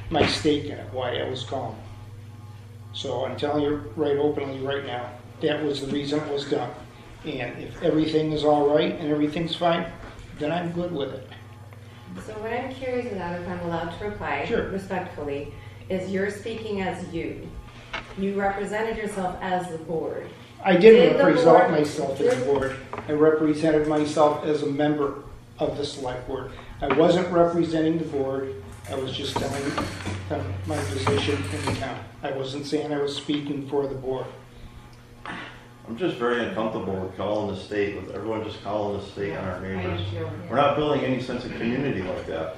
my stake in it, why I was calling. So I'm telling you right openly right now, that was the reason it was done. And if everything is all right and everything's fine, then I'm good with it. So what I'm curious about, if I'm allowed to reply respectfully, is you're speaking as you. You represented yourself as the board. I didn't represent myself as a board. I represented myself as a member of the select board. I wasn't representing the board. I was just telling them my position in the town. I wasn't saying I was speaking for the board. I'm just very uncomfortable with calling the state, with everyone just calling the state on our neighbors. We're not building any sense of community like that.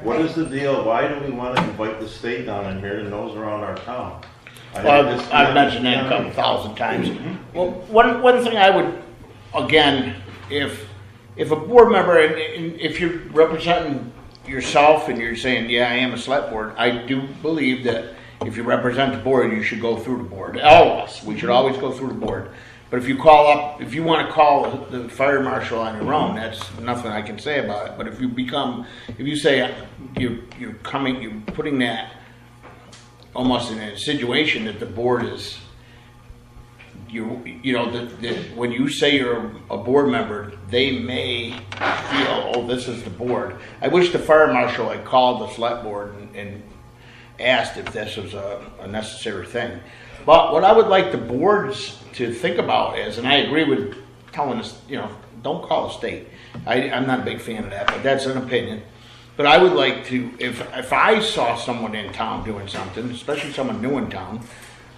What is the deal? Why do we want to invite the state down in here to nose around our town? I've mentioned that a couple thousand times. Well, one thing I would, again, if a board member, and if you're representing yourself and you're saying, yeah, I am a select board, I do believe that if you represent the board, you should go through the board. All of us, we should always go through the board. But if you want to call the fire marshal on your own, that's nothing I can say about it. But if you say you're putting that almost in a situation that the board is, when you say you're a board member, they may feel, oh, this is the board. I wish the fire marshal had called the select board and asked if this was a necessary thing. But what I would like the boards to think about is, and I agree with telling us, don't call the state. I'm not a big fan of that, but that's an opinion. But I would like to, if I saw someone in town doing something, especially someone new in town,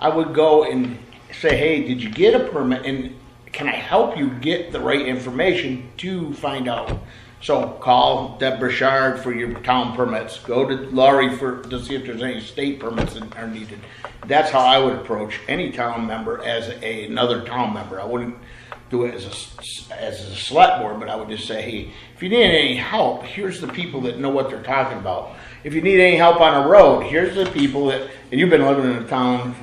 I would go and say, hey, did you get a permit? And can I help you get the right information to find out? So call Deb Burchard for your town permits. Go to Laurie to see if there's any state permits that are needed. That's how I would approach any town member as another town member. I wouldn't do it as a select board, but I would just say, hey, if you need any help, here's the people that know what they're talking about. If you need any help on a road, here's the people that, and you've been living in the town,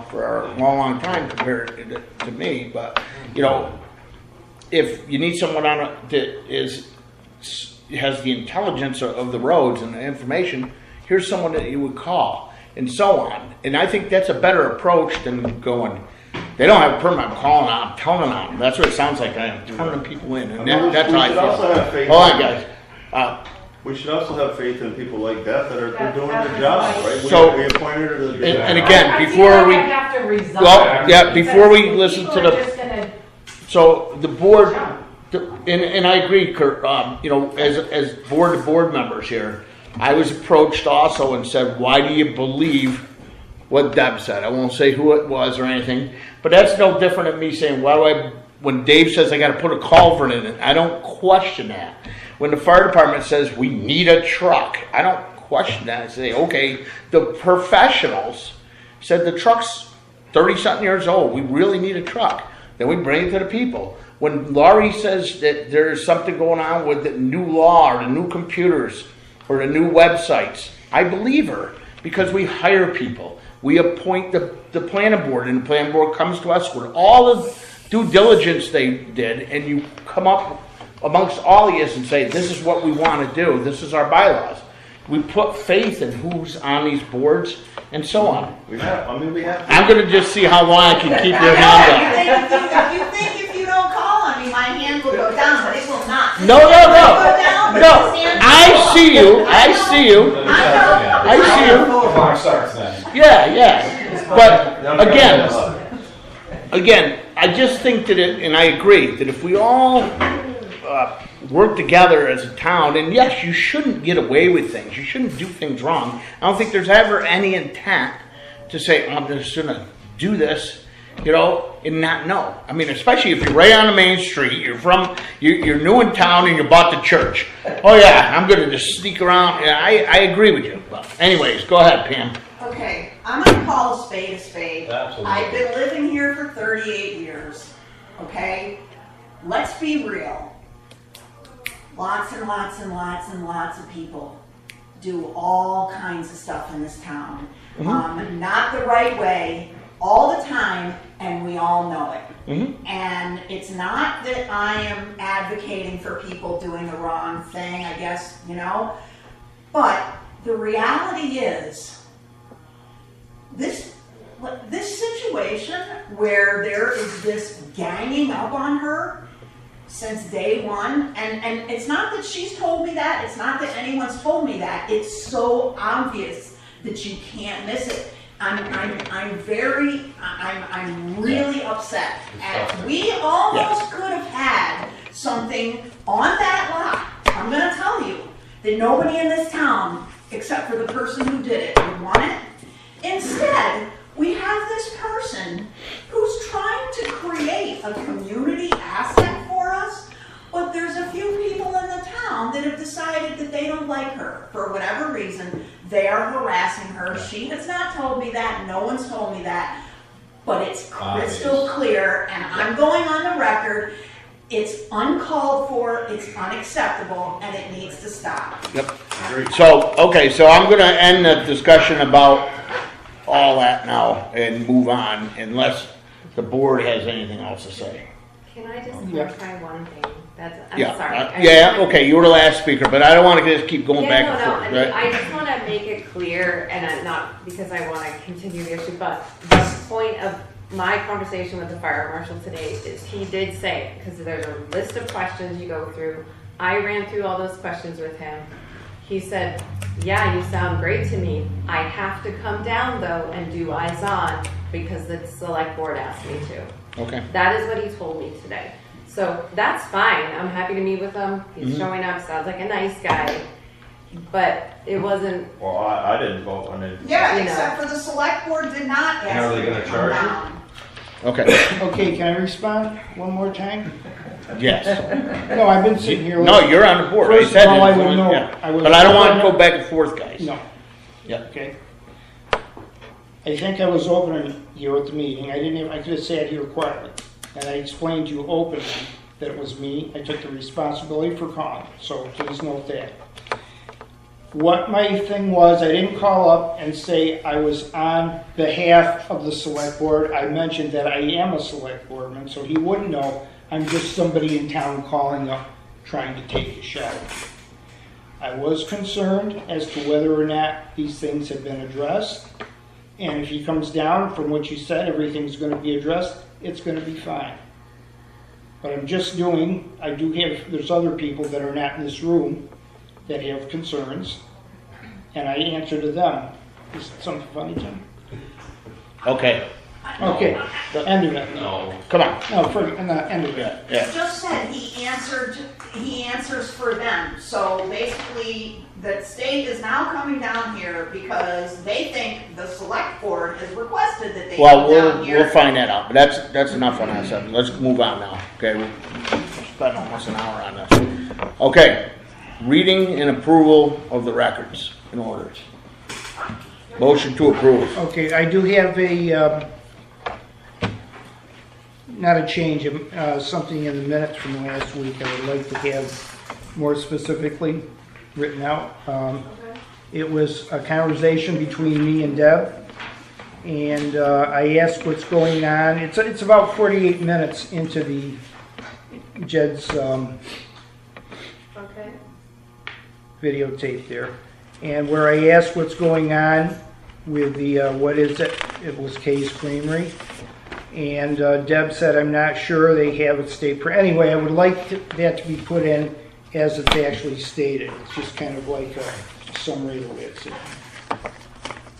for a long, long time compared to me, but, if you need someone that has the intelligence of the roads and the information, here's someone that you would call, and so on. And I think that's a better approach than going, they don't have a permit, I'm calling on, I'm telling on them. That's what it sounds like. I am turning people in, and that's how I feel. Also have faith. Hold on, guys. We should also have faith in people like that that are doing their job, right? So, we appointed her to the and again, before we listen to the, so the board, and I agree, Kurt. As board members here, I was approached also and said, why do you believe what Deb said? I won't say who it was or anything, but that's no different than me saying, when Dave says I got to put a culvert in it, I don't question that. When the fire department says we need a truck, I don't question that. I say, okay, the professionals said the truck's 30-something years old. We really need a truck. Then we bring it to the people. When Laurie says that there's something going on with the new law or the new computers or the new websites, I believe her because we hire people. We appoint the planning board, and the planning board comes to us with all the due diligence they did, and you come up amongst all of us and say, this is what we want to do. This is our bylaws. We put faith in who's on these boards and so on. We have. I'm going to just see how long I can keep your hand up. You think if you don't call on me, my hand will go down, but it will not. No. I see you. Yeah. But again, I just think that and I agree that if we all work together as a town, and yes, you shouldn't get away with things. You shouldn't do things wrong. I don't think there's ever any intent to say, I'm just going to do this, and not know. I mean, especially if you're right on the main street, you're new in town and you bought the church. Oh yeah, I'm going to just sneak around. Yeah, I agree with you. But anyways, go ahead, Pam. Okay, I'm going to call a spade a spade. Absolutely. I've been living here for 38 years, okay? Let's be real. Lots and lots and lots and lots of people do all kinds of stuff in this town. Mm-hmm. Not the right way, all the time, and we all know it. Mm-hmm. And it's not that I am advocating for people doing the wrong thing, I guess, but the reality is, this situation where there is this ganging up on her since day one, and it's not that she's told me that, it's not that anyone's told me that, it's so obvious that you can't miss it. I'm really upset. And we almost could have had something on that lot, I'm gonna tell you, that nobody in this town, except for the person who did it, would want it. Instead, we have this person who's trying to create a community asset for us, but there's a few people in the town that have decided that they don't like her for whatever reason. They are harassing her. She has not told me that. No one's told me that. But it's crystal clear, and I'm going on the record. It's uncalled for, it's unacceptable, and it needs to stop. Yep. So, okay, so I'm gonna end the discussion about all that now and move on unless the board has anything else to say. Can I just Yeah. clarify one thing? I'm Yeah, sorry. yeah, okay, you were the last speaker, but I don't wanna just keep going back and forth, I mean, right? I just want to make it clear, and I'm not because I want to continue the issue, but the point of my conversation with the fire marshal today is he did say, because there's a list of questions you go through. I ran through all those questions with him. He said, yeah, you sound great to me. I have to come down though and do eyes on because the select board asked me to. Okay. That is what he told me today. So that's fine. I'm happy to meet with him. He's showing up. Sounds like a nice guy. But it wasn't. Well, I didn't vote on it. Yeah, You know. except for the select board did not ask. And are they me gonna to charge come you? down. Okay, Okay, can I respond one more time? yes. No, I've been sitting here. No, you're on the board. I First said of all, it. I would know. Yeah. I would- But I don't wanna go back and forth, guys. No. Yeah. Okay. I think I was open here at the meeting. I could have sat here quietly. And I explained to you openly that it was me. I took the responsibility for calling, so please note that. What my thing was, I didn't call up and say I was on behalf of the select board. I mentioned that I am a select boardman, so he wouldn't know I'm just somebody in town calling up, trying to take a shot. I was concerned as to whether or not these things have been addressed. And if he comes down from what you said, everything's going to be addressed, it's going to be fine. But I'm just doing, there's other people that are not in this room that have concerns, and I answer to them. Is something funny, Tim? Okay, Okay, the end of it. No. come on. No, end of it. He Yeah. just said he answers for them. So basically, the state is now coming down here because they think the select board has requested that they Well, come down here. we'll find that out, but that's enough on that subject. Let's move on now, okay? We spent almost an hour on this. Okay, reading and approval of the records and orders. Motion to approve. Okay, I do have not a change, something in the minutes from last week I would like to have more specifically written out. It was a conversation between me and Deb, and I asked what's going on. It's about 48 minutes into the Jed's Okay. videotape there, and where I asked what's going on with the, what is it? It was Kay's Creamery. And Deb said, I'm not sure, they have it state. Anyway, I would like that to be put in as it's actually stated. It's just kind of like a summary of the way it's in.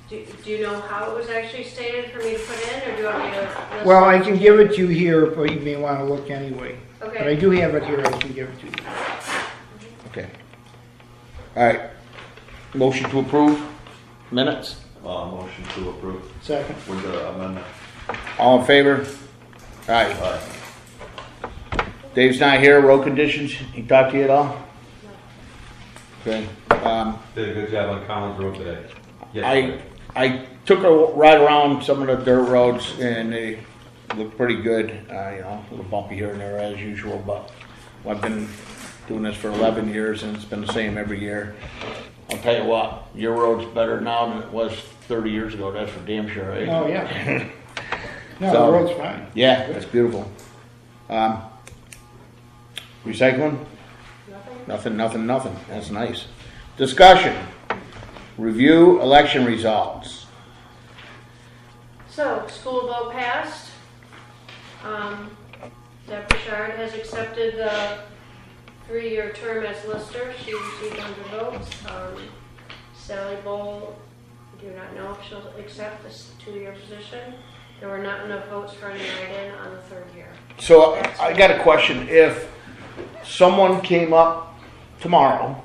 Do you know how it was actually stated for me to put in, or do you want me to? listen? Well, I can give it to you here, but you may want to look anyway. Okay. But I do have it here, I can give it to you. Okay. All right. Motion to approve minutes. Motion to approve Second. with the amendment. All in favor? Aye. Dave's not here, road conditions, he talked to you at all? Okay. Did a good job on Collins Road today. I took a ride around some of the dirt roads and they look pretty good, a little bumpy here and there as usual, but I've been doing this for 11 years and it's been the same every year. I'll tell you what, your road's better now than it was 30 years ago, that's for damn sure, right? Oh, yeah. No, So- the road's fine. Yeah, that's beautiful. Recycling? Nothing. That's nice. Discussion. Review election results. So, school vote passed. Deb Bouchard has accepted the 3-year term as lister. She received 100 votes. Sally Bowl, do not know if she'll accept this 2-year position. There were not enough votes for any write-in on the 3rd year. So I got a question. If someone came up tomorrow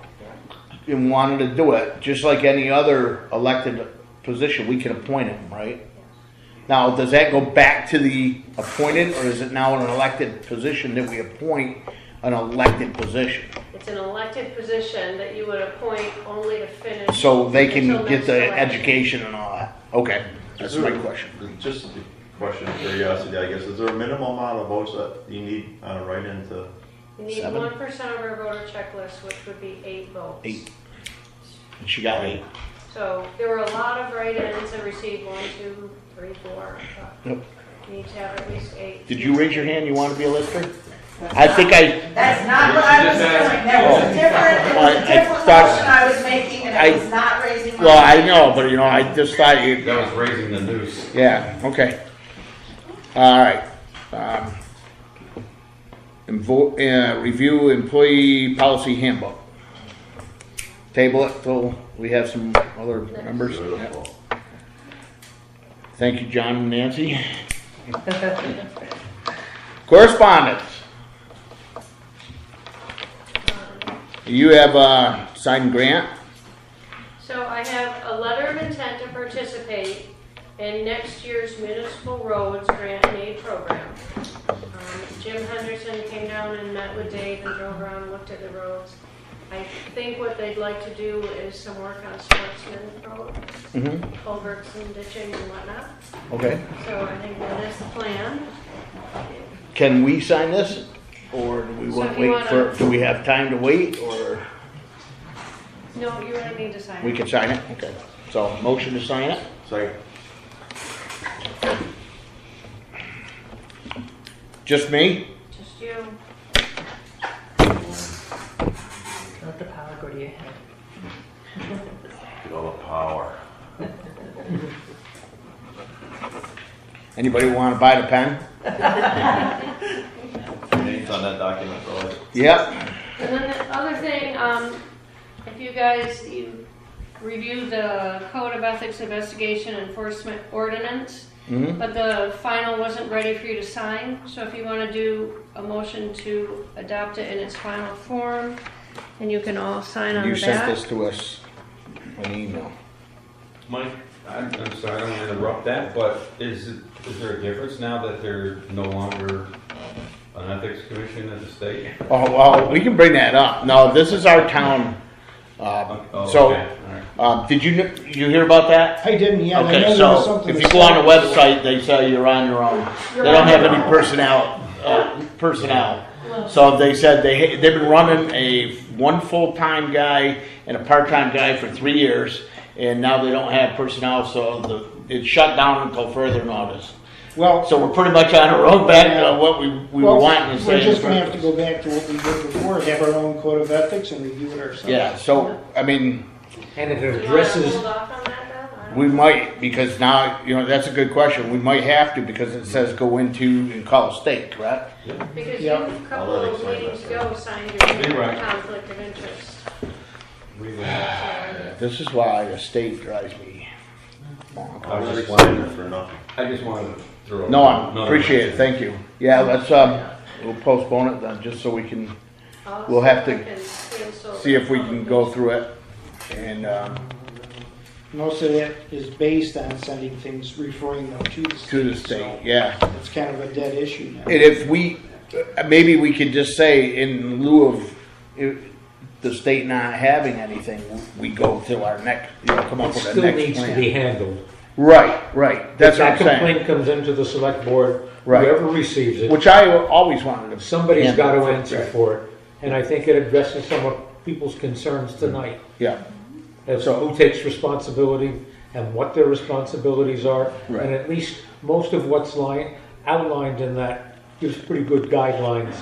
and wanted to do it, just like any other elected position, we can appoint him, right? Now, does that go back to the appointed, or is it now an elected position that we appoint an elected position? It's an elected position that you would appoint only to finish. So they can until get next the election. education and all that. Okay, that's my question. Just a question of curiosity, I guess. Is there a minimum amount of votes that you need on a write-in to? You need 7? 1% of our voter checklist, which would be 8 votes. 8. And she got 8. So there were a lot of write-ins that received 1, 2, 3, 4. Yep. You need to have at least 8. Did you raise your hand? You want to be a lister? I think I. That's not what I was doing. There was a different motion I was making, and it was not raising my. Well, I know, but I just thought you. That was raising the noose. Yeah. Okay. All right. Review employee policy handbook. Table it till we have some other members. Yep. Thank you, John and Nancy. Correspondence. You have a signed grant. So I have a letter of intent to participate in next year's municipal roads grant and aid program. Jim Henderson came down and met with Dave and drove around and looked at the roads. I think what they'd like to do is some work on Sportsman Road, culverts and ditching and whatnot. Okay. So I think that is the plan. Can we sign this, or do we So want if to you wait for? wanna- Do we have time to wait, or No, you really need to sign we it. can sign it? Okay. So motion to sign it. Second. Just me? Just you. Let the power go to your head. Get all the power. Anybody want to buy the pen? Names on that document, right? Yep. And then the other thing, if you review the Code of Ethics Investigation Enforcement Ordinance, but the final wasn't ready for you to sign. So if you want to do a motion to adopt it in its final form, then you can all sign on You the sent back. this to us an email. Mike, I'm sorry, I don't want to interrupt that, but is there a difference now that they're no longer an ethics commission at the state? Oh, well, we can bring that up. No, this is our town. So, okay. All right. did you hear about that? I didn't yet. I know Okay, there was so something if to you go on the say. website, they say you're on your own. They don't have any personnel. So they said they've been running one full-time guy and a part-time guy for 3 years, and now they don't have personnel, so it's shut down until further notice. Well, So we're pretty much on our own back to what we were wanting to say. we're just going to have to go back to what we did before, have our own code of ethics and review it ourselves. Yeah, so, I mean, And it Do you want to addresses, hold off on that though? we might, because now, that's a good question. We might have to, because it says go into and call a state, correct? Because Yeah. you, a couple I'll let of it sign meetings that. ago, signed your You're right. conflict of interest. This is why the state drives me I bonkers. was excited for nothing. I just wanted to throw. No, I appreciate it, thank you. Yeah, let's, we'll postpone it then, just so we can We'll have to see if we can go through it. And, Most of that is based on sending things, referring them to the state. state, yeah. So it's kind of a dead issue now. And if maybe we could just say in lieu of the state not having anything, we go till our next, come it up with a still next needs to be plan. handled. Right, that's what I'm If that saying. complaint comes into the select board, Right. whoever receives it, Which I always wanted to. somebody's handle. got to answer Right. for it. And I think it addresses some of people's concerns tonight. Yeah, As So- who takes responsibility and what their responsibilities are. Right. And at least most of what's outlined in that gives pretty good guidelines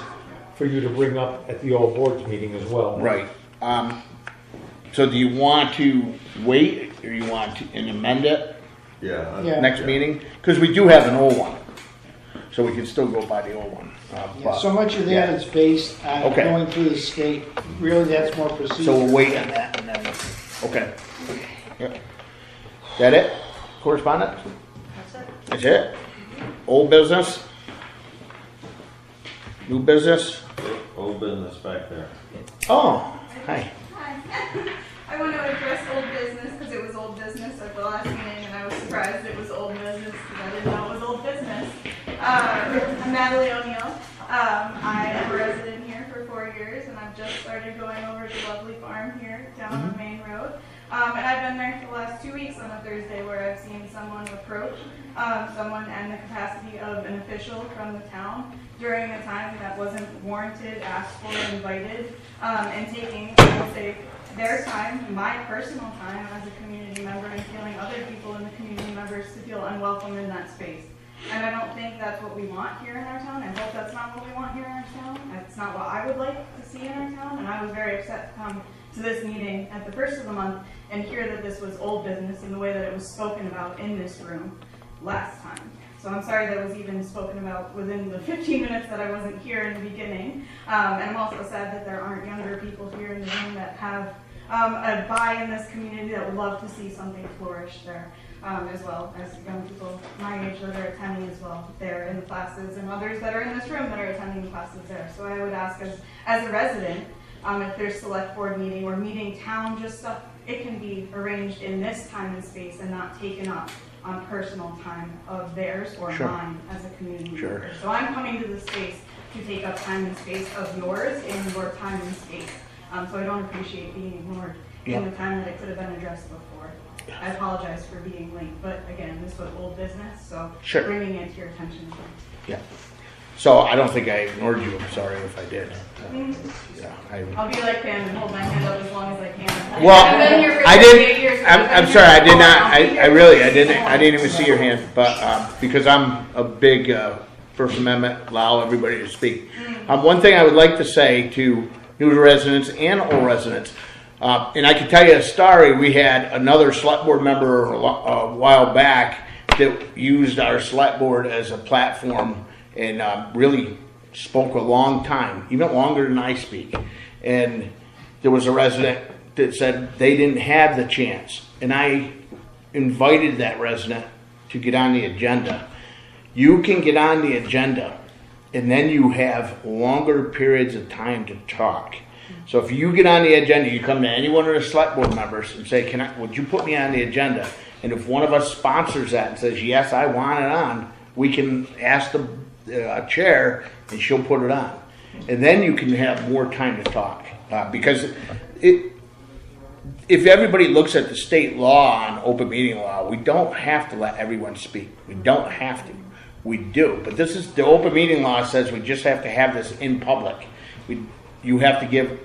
for you to bring up at the all boards meeting as well. right. So do you want to wait, or you want to amend it Yeah. Yeah. next meeting? Because we do have an old one, so we can still go by the old one. Yeah, so much of that is based on Okay. going through the state. Really, that's more procedure. So we'll wait on that, and then, okay. Yep. That it? Correspondence? That's it? Old business? New business? Old business back there. Oh, hi. Hi. I want to address old business because it was old business at the last meeting, and I was surprised it was old business because I didn't know it was old business. I'm Natalie O'Neill. I am a resident here for 4 years, and I've just started going over to Lovely Farm here down on the main road. And I've been there for the last 2 weeks on a Thursday where I've seen someone approach someone in the capacity of an official from the town during a time that wasn't warranted, asked for, invited, and taking, I would say, their time, my personal time as a community member, and feeling other people in the community members to feel unwelcome in that space. And I don't think that's what we want here in our town. I hope that's not what we want here in our town. That's not what I would like to see in our town. And I was very upset to come to this meeting at the first of the month and hear that this was old business in the way that it was spoken about in this room last time. So I'm sorry that it was even spoken about within the 15 minutes that I wasn't here in the beginning. And I'm also sad that there aren't younger people here in the room that have a buy in this community that would love to see something flourish there. As well as young people my age that are attending as well there in the classes, and others that are in this room that are attending the classes there. So I would ask as a resident, if there's select board meeting or meeting town just stuff, it can be arranged in this time and space and not taken up on personal time of theirs or mine as a community member. So I'm coming to this space to take up time and space of yours and your time and space. So I don't appreciate being ignored in the time that it could have been addressed before. I apologize for being late, but again, this was old business, so bringing it to your attention. Yeah. So I don't think I ignored you. I'm sorry if I did. I'll be like Pam and hold my hand up as long as I can. Well, I've been here for I 38 didn't. years, I'm sorry. I did not. I didn't even see your hand. But because I'm a big First Amendment, allow everybody to speak. One thing I would like to say to new residents and old residents. And I can tell you a story. We had another select board member a while back that used our select board as a platform and really spoke a long time, even longer than I speak. And there was a resident that said they didn't have the chance. And I invited that resident to get on the agenda. You can get on the agenda, and then you have longer periods of time to talk. So if you get on the agenda, you come to any one of the select board members and say, would you put me on the agenda? And if one of us sponsors that and says, yes, I want it on, we can ask the chair and she'll put it on. And then you can have more time to talk. Because if everybody looks at the state law on open meeting law, we don't have to let everyone speak. We don't have to. We do. But this is the open meeting law says we just have to have this in public. You have to give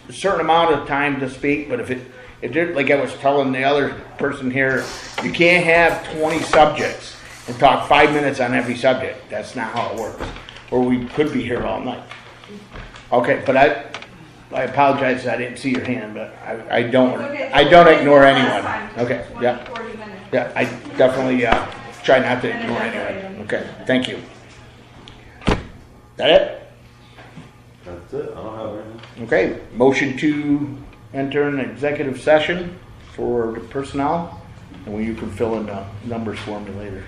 a certain amount of time to speak, but if like I was telling the other person here, you can't have 20 subjects and talk 5 minutes on every subject. That's not how it works. Or we could be here all night. Okay, but I apologize I didn't see your hand, but I don't ignore anyone. Okay, yeah, I definitely try not to ignore anyone. Okay, thank you. That it? That's it. I don't have anything. Okay, motion to enter an executive session for the personnel, and you can fill in the numbers for me later.